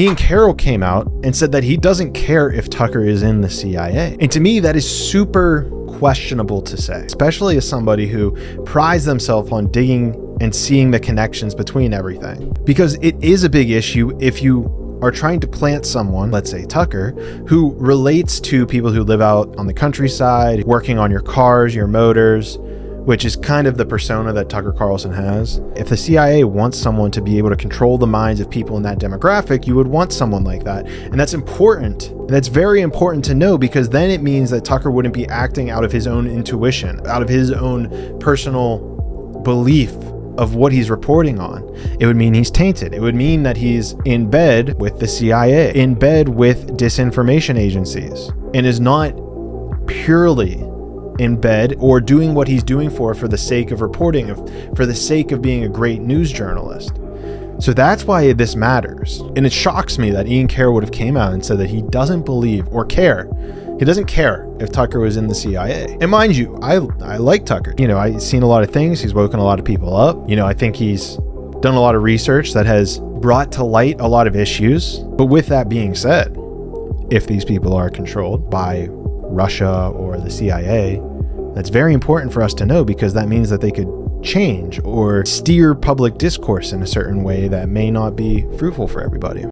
Ian Carroll came out and said that he doesn't care if Tucker is in the CIA. And to me, that is super questionable to say, especially as somebody who prides themselves on digging and seeing the connections between everything. Because it is a big issue if you are trying to plant someone, let's say Tucker, who relates to people who live out on the countryside, working on your cars, your motors, which is kind of the persona that Tucker Carlson has. If the CIA wants someone to be able to control the minds of people in that demographic, you would want someone like that. And that's important. And that's very important to know, because then it means that Tucker wouldn't be acting out of his own intuition, out of his own personal belief of what he's reporting on. It would mean he's tainted. It would mean that he's in bed with the CIA, in bed with disinformation agencies, and is not purely in bed or doing what he's doing for the sake of reporting, for the sake of being a great news journalist. So that's why this matters. And it shocks me that Ian Carroll would have came out and said that he doesn't believe or care. He doesn't care if Tucker was in the CIA. And mind you, I like Tucker. You know, I've seen a lot of things. He's woken a lot of people up. You know, I think he's done a lot of research that has brought to light a lot of issues. But with that being said, if these people are controlled by Russia or the CIA, that's very important for us to know, because that means that they could change or steer public discourse in a certain way that may not be fruitful for everybody.